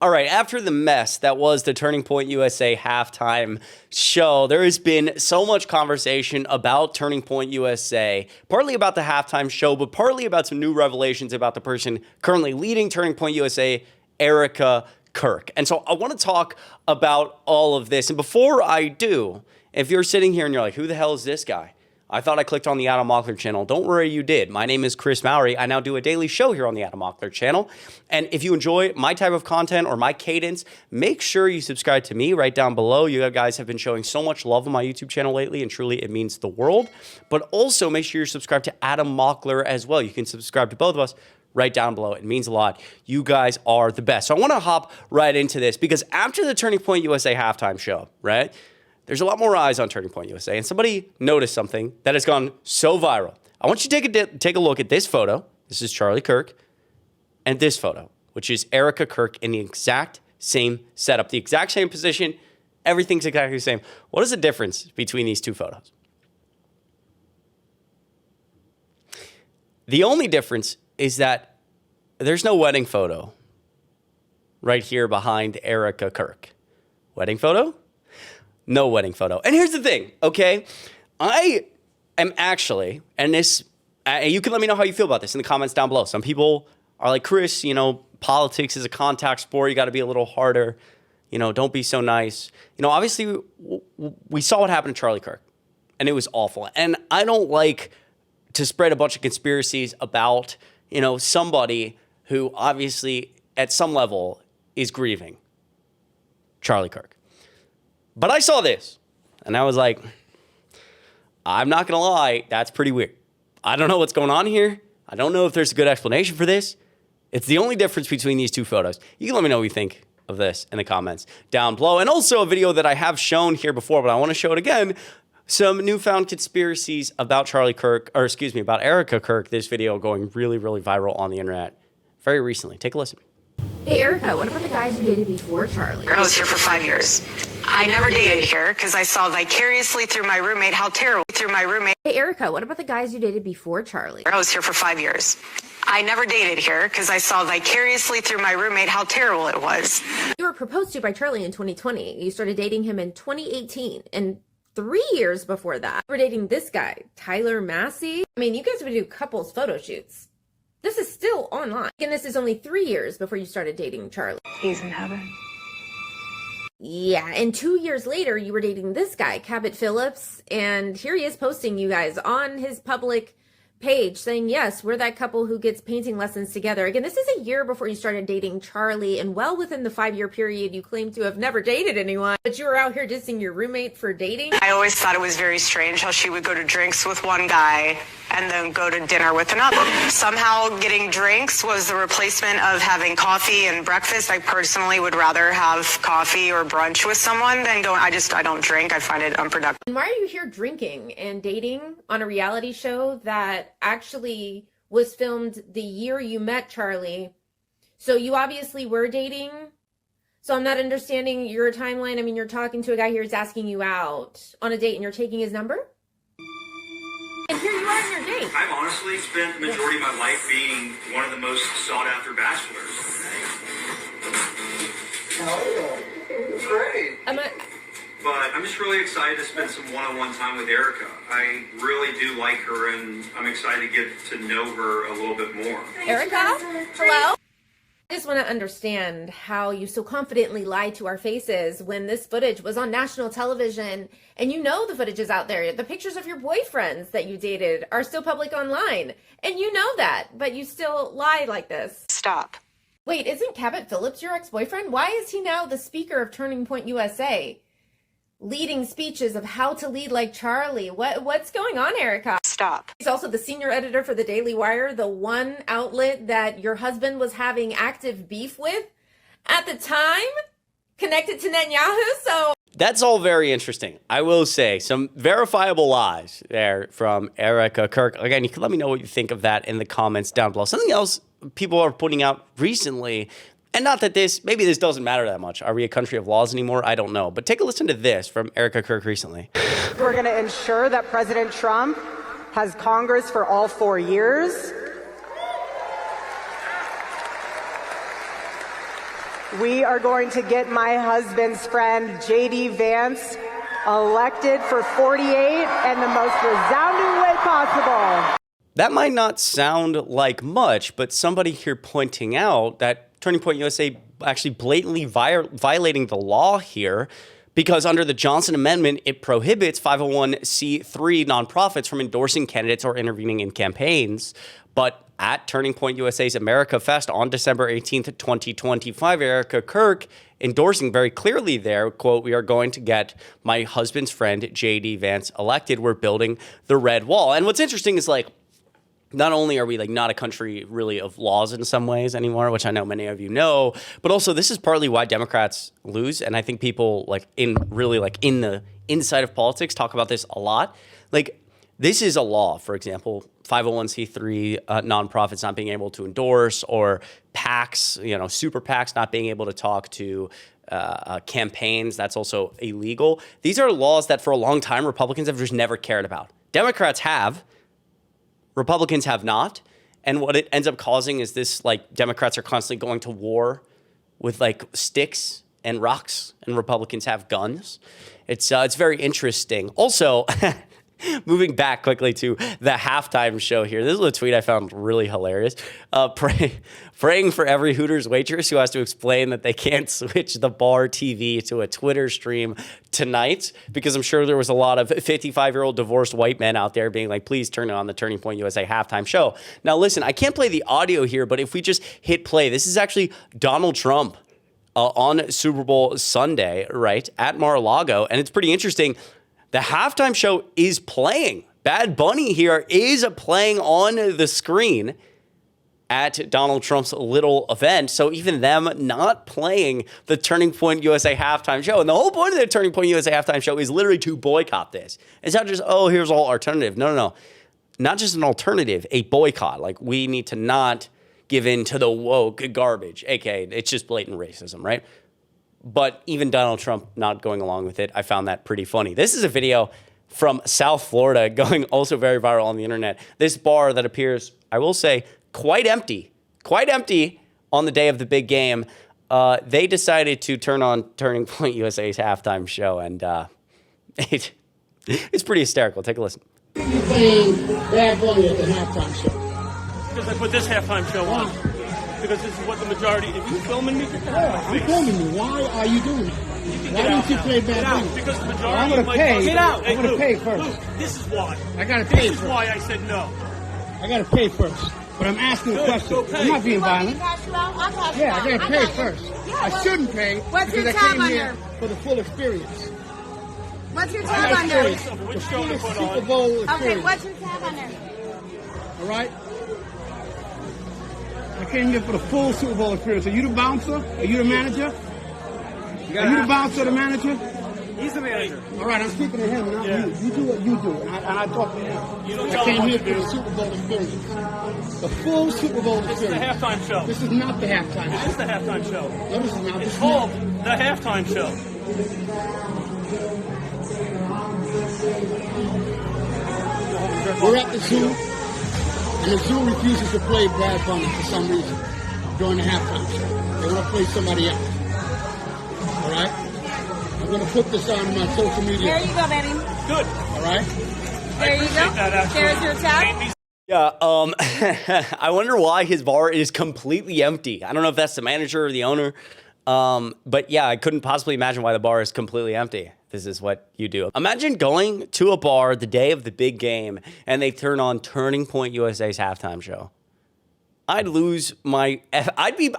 All right, after the mess that was the Turning Point USA halftime show, there has been so much conversation about Turning Point USA, partly about the halftime show, but partly about some new revelations about the person currently leading Turning Point USA, Erika Kirk. And so I want to talk about all of this. And before I do, if you're sitting here and you're like, who the hell is this guy? I thought I clicked on the Adam Mockler channel. Don't worry, you did. My name is Chris Mowrey. I now do a daily show here on the Adam Mockler channel. And if you enjoy my type of content or my cadence, make sure you subscribe to me right down below. You guys have been showing so much love on my YouTube channel lately, and truly it means the world. But also make sure you're subscribed to Adam Mockler as well. You can subscribe to both of us right down below. It means a lot. You guys are the best. So I want to hop right into this because after the Turning Point USA halftime show, right? There's a lot more eyes on Turning Point USA, and somebody noticed something that has gone so viral. I want you to take a look at this photo. This is Charlie Kirk, and this photo, which is Erika Kirk in the exact same setup, the exact same position. Everything's exactly the same. What is the difference between these two photos? The only difference is that there's no wedding photo right here behind Erika Kirk. Wedding photo? No wedding photo. And here's the thing, okay? I am actually, and this, you can let me know how you feel about this in the comments down below. Some people are like, Chris, you know, politics is a contact sport. You got to be a little harder. You know, don't be so nice. You know, obviously, we saw what happened to Charlie Kirk, and it was awful. And I don't like to spread a bunch of conspiracies about, you know, somebody who obviously at some level is grieving Charlie Kirk. But I saw this, and I was like, I'm not going to lie, that's pretty weird. I don't know what's going on here. I don't know if there's a good explanation for this. It's the only difference between these two photos. You can let me know what you think of this in the comments down below. And also a video that I have shown here before, but I want to show it again. Some newfound conspiracies about Charlie Kirk, or excuse me, about Erika Kirk. This video going really, really viral on the internet very recently. Take a listen. Hey, Erika, what about the guys you dated before Charlie? I was here for 5 years. I never dated here because I saw vicariously through my roommate how terrible Hey, Erika, what about the guys you dated before Charlie? I was here for 5 years. I never dated here because I saw vicariously through my roommate how terrible it was. You were proposed to by Charlie in 2020. You started dating him in 2018. And 3 years before that, you were dating this guy, Tyler Massey. I mean, you guys would do couples photo shoots. This is still online. And this is only 3 years before you started dating Charlie. He's in heaven. Yeah, and 2 years later, you were dating this guy, Cabot Phillips, and here he is posting you guys on his public page saying, yes, we're that couple who gets painting lessons together. Again, this is a year before you started dating Charlie, and well within the 5-year period, you claim to have never dated anyone, but you were out here dissing your roommate for dating. I always thought it was very strange how she would go to drinks with one guy and then go to dinner with another. Somehow getting drinks was the replacement of having coffee and breakfast. I personally would rather have coffee or brunch with someone than go. I don't drink. I find it unproductive. And why are you here drinking and dating on a reality show that actually was filmed the year you met Charlie? So you obviously were dating. So I'm not understanding your timeline. I mean, you're talking to a guy here who's asking you out on a date and you're taking his number? And here you are on your date. I've honestly spent the majority of my life being one of the most sought-after bachelors. Oh, great. But I'm just really excited to spend some one-on-one time with Erika. I really do like her, and I'm excited to get to know her a little bit more. Erika, hello? I just want to understand how you so confidently lied to our faces when this footage was on national television, and you know the footage is out there. The pictures of your boyfriends that you dated are still public online, and you know that, but you still lie like this. Stop. Wait, isn't Cabot Phillips your ex-boyfriend? Why is he now the speaker of Turning Point USA? Leading speeches of how to lead like Charlie. What's going on, Erika? Stop. He's also the senior editor for the Daily Wire, the one outlet that your husband was having active beef with at the time, connected to Netanyahu. So That's all very interesting. I will say some verifiable lies there from Erika Kirk. Again, you can let me know what you think of that in the comments down below. Something else people are putting out recently, and not that maybe this doesn't matter that much. Are we a country of laws anymore? I don't know. But take a listen to this from Erika Kirk recently. We're going to ensure that President Trump has Congress for all 4 years. we are going to get my husband's friend, J.D. Vance, elected for 48 in the most resounding way possible. That might not sound like much, but somebody here pointing out that Turning Point USA actually blatantly violating the law here, because under the Johnson Amendment, it prohibits 501c3 nonprofits from endorsing candidates or intervening in campaigns. But at Turning Point USA's America Fest on December 18th, 2025, Erika Kirk endorsing very clearly there, quote, "We are going to get my husband's friend, J.D. Vance, elected. We're building the red wall." And what's interesting is, like, not only are we like not a country really of laws in some ways anymore, which I know many of you know, but also this is partly why Democrats lose. And I think people like in the inside of politics talk about this a lot. Like, this is a law, for example, 501c3 nonprofits not being able to endorse, or PACs, super PACs not being able to talk to campaigns. That's also illegal. These are laws that for a long time Republicans have just never cared about. Democrats have. Republicans have not. And what it ends up causing is this, like, Democrats are constantly going to war with like sticks and rocks, and Republicans have guns. It's very interesting. Also, moving back quickly to the halftime show here. This is a tweet I found really hilarious. Praying for every Hooters waitress who has to explain that they can't switch the bar TV to a Twitter stream tonight, because I'm sure there was a lot of 55-year-old divorced white men out there being like, please turn on the Turning Point USA halftime show. Now, listen, I can't play the audio here, but if we just hit play, this is actually Donald Trump on Super Bowl Sunday, right, at Mar-a-Lago, and it's pretty interesting. The halftime show is playing. Bad Bunny here is playing on the screen at Donald Trump's little event. So even them not playing the Turning Point USA halftime show. And the whole point of the Turning Point USA halftime show is literally to boycott this. It's not just, oh, here's all alternative. No. Not just an alternative, a boycott. Like, we need to not give in to the woke garbage, aka it's just blatant racism, right? But even Donald Trump not going along with it, I found that pretty funny. This is a video from South Florida going also very viral on the internet. This bar that appears, I will say, quite empty on the day of the big game. They decided to turn on Turning Point USA's halftime show, and it's pretty hysterical. Take a listen. You playing Bad Bunny at the halftime show? Because I put this halftime show on. Because this is what the majority. If you filming me, get the hell out of my I'm face. filming you. Why are you doing that? Why don't you play Bad Bunny? Because the majority I'm gonna of my pay. Get out. I'm gonna pay Luke, first. Luke, this is why. I gotta pay This is first. why I said no. I gotta pay first. But I'm asking a Good, question. go pay. I'm not being You want me violent. to cash you out? I'll cash you Yeah, out. I gotta I pay got you. first. Yeah, I shouldn't pay what's because your I tab came here under? for the full experience. What's your I tab got under? experience. Which The show to fullest put Super on? Bowl Okay, experience. what's your tab under? All right? I came here for the full Super Bowl experience. Are you the bouncer? Are you the manager? Are you the bouncer or the manager? He's the manager. All right, I'm speaking to him, not Yeah. you. You do what you do, and I talk to him. You don't I tell came him here what for to the do. Super Bowl experience. The full Super Bowl This is the experience. halftime show. This is not the halftime This show. is the halftime show. No, this is not. This It's is called not. the halftime show. We're at the zoo, and the zoo refuses to play Bad Bunny for some reason during the halftime show. They want to play somebody else. All right? I'm going to put this on my social There media. you go, baby. Good. All right? There you Appreciate that, go. actually. There's your tab. Made me Yeah, I wonder why his bar is completely empty. I don't know if that's the manager or the owner. But yeah, I couldn't possibly imagine why the bar is completely empty. This is what you do. Imagine going to a bar the day of the big game and they turn on Turning Point USA's halftime show. I'd lose my I'd be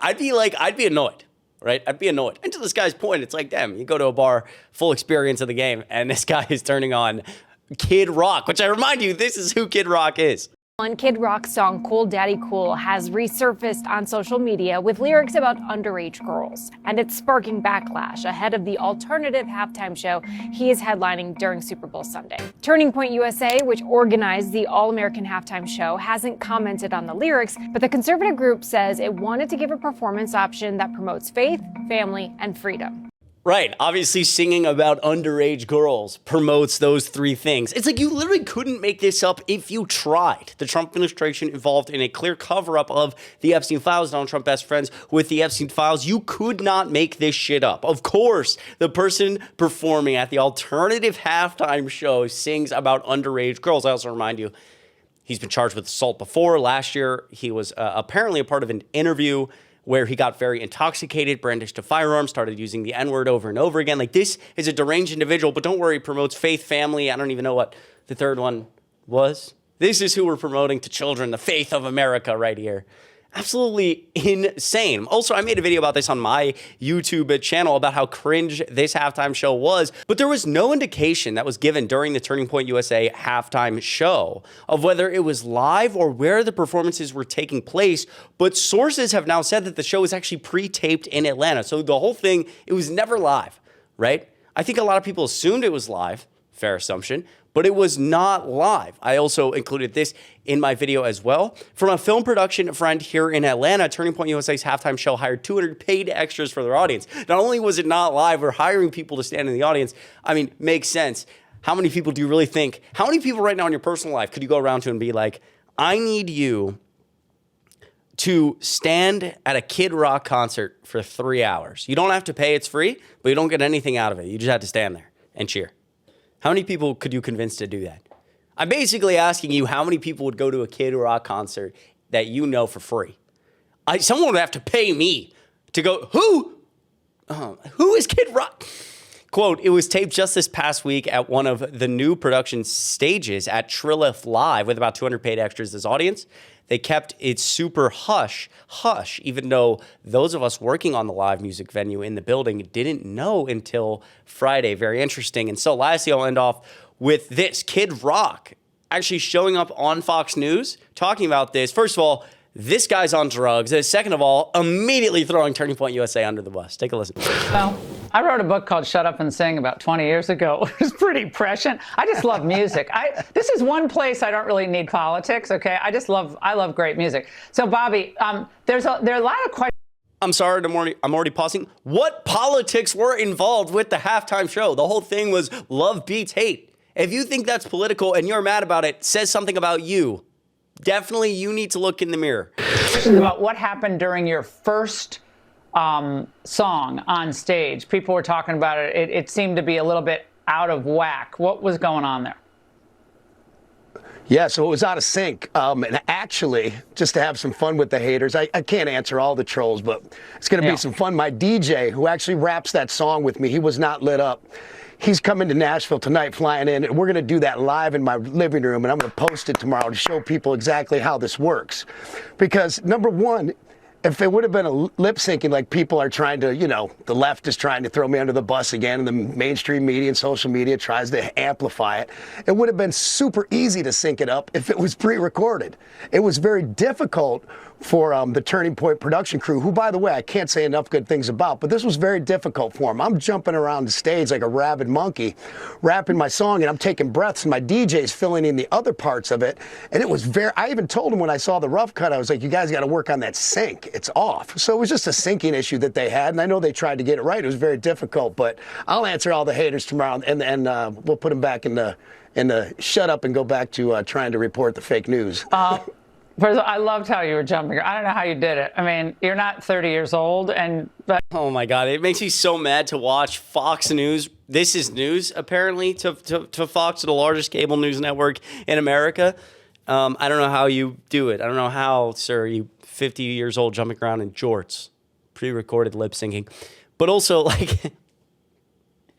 annoyed, right? I'd be annoyed. And to this guy's point, it's like, damn, you go to a bar, full experience of the game, and this guy is turning on Kid Rock, which I remind you, this is who Kid Rock is. One Kid Rock's song Cool Daddy Cool has resurfaced on social media with lyrics about underage girls, and it's sparking backlash ahead of the alternative halftime show he is headlining during Super Bowl Sunday. Turning Point USA, which organized the All-American halftime show, hasn't commented on the lyrics, but the conservative group says it wanted to give a performance option that promotes faith, family, and freedom. Right. Obviously, singing about underage girls promotes those three things. It's like you literally couldn't make this up if you tried. The Trump administration involved in a clear cover-up of the Epstein files. Donald Trump best friends with the Epstein files. You could not make this shit up. Of course, the person performing at the alternative halftime show sings about underage girls. I also remind you, he's been charged with assault before. Last year, he was apparently a part of an interview where he got very intoxicated, brandished a firearm, started using the N-word over and over again. Like, this is a deranged individual, but don't worry, promotes faith, family. I don't even know what the third one was. This is who we're promoting to children, the faith of America right here. Absolutely insane. Also, I made a video about this on my YouTube channel about how cringe this halftime show was, but there was no indication that was given during the Turning Point USA halftime show of whether it was live or where the performances were taking place. But sources have now said that the show was actually pre-taped in Atlanta. So the whole thing, it was never live, right? I think a lot of people assumed it was live, fair assumption, but it was not live. I also included this in my video as well. From a film production friend here in Atlanta, Turning Point USA's halftime show hired 200 paid extras for their audience. Not only was it not live, we're hiring people to stand in the audience. I mean, makes sense. How many people do you really think, how many people right now in your personal life could you go around to and be like, I need you to stand at a Kid Rock concert for 3 hours. You don't have to pay, it's free, but you don't get anything out of it. You just have to stand there and cheer. How many people could you convince to do that? I'm basically asking you how many people would go to a Kid Rock concert that you know for free. Someone would have to pay me to go, who is Kid Rock? Quote, it was taped just this past week at one of the new production stages at Trilith Live with about 200 paid extras as audience. They kept it super hush, even though those of us working on the live music venue in the building didn't know until Friday. Very interesting. And so lastly, I'll end off with this. Kid Rock actually showing up on Fox News, talking about this. First of all, this guy's on drugs. Second of all, immediately throwing Turning Point USA under the bus. Take a listen. Well, I wrote a book called Shut Up and Sing about 20 years ago. It was pretty prescient. I just love music. This is one place I don't really need politics, okay? I love great music. So, Bobby, there are a lot of questions. I'm sorry, I'm already pausing. What politics were involved with the halftime show? The whole thing was love beats hate. If you think that's political and you're mad about it, says something about you. Definitely, you need to look in the mirror. About what happened during your first song on stage. People were talking about it. It seemed to be a little bit out of whack. What was going on there? Yeah, so it was out of sync. And actually, just to have some fun with the haters, I can't answer all the trolls, but it's going to be some fun. My DJ, who actually raps that song with me, he was not lit up. He's coming to Nashville tonight, flying in, and we're going to do that live in my living room, and I'm going to post it tomorrow to show people exactly how this works. Because, number one, if it would have been a lip syncing like people are trying to, the left is trying to throw me under the bus again, and the mainstream media and social media tries to amplify it, it would have been super easy to sync it up if it was pre-recorded. It was very difficult for the Turning Point production crew, who, by the way, I can't say enough good things about, but this was very difficult for them. I'm jumping around the stage like a rabid monkey, rapping my song, and I'm taking breaths, and my DJ's filling in the other parts of it, and it was I even told them when I saw the rough cut, I was like, you guys got to work on that sync. It's off. So it was just a syncing issue that they had, and I know they tried to get it right. It was very difficult, but I'll answer all the haters tomorrow, and we'll put them back in the shut up and go back to trying to report the fake news. First of all, I loved how you were jumping. I don't know how you did it. I mean, you're not 30 years old, but oh my God, it makes me so mad to watch Fox News. This is news, apparently, to Fox, the largest cable news network in America. I don't know how you do it. I don't know how, sir, you 50 years old jumping around in jorts, pre-recorded lip syncing, but also like.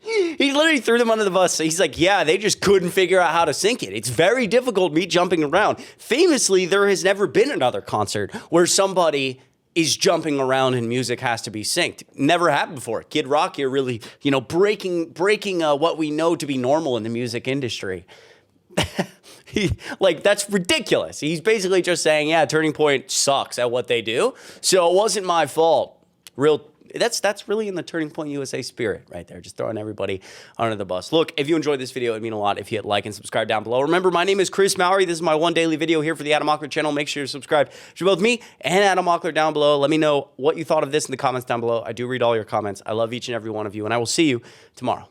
He literally threw them under the bus. He's like, yeah, they just couldn't figure out how to sync it. It's very difficult, me jumping around. Famously, there has never been another concert where somebody is jumping around and music has to be synced. Never happened before. Kid Rock here really, breaking what we know to be normal in the music industry. That's ridiculous. He's basically just saying, yeah, Turning Point sucks at what they do, so it wasn't my fault. that's really in the Turning Point USA spirit right there, just throwing everybody under the bus. Look, if you enjoyed this video, it'd mean a lot if you hit like and subscribe down below. Remember, my name is Chris Mowrey. This is my one daily video here for the Adam Mockler channel. Make sure to subscribe to both me and Adam Mockler down below. Let me know what you thought of this in the comments down below. I do read all your comments. I love each and every one of you, and I will see you tomorrow.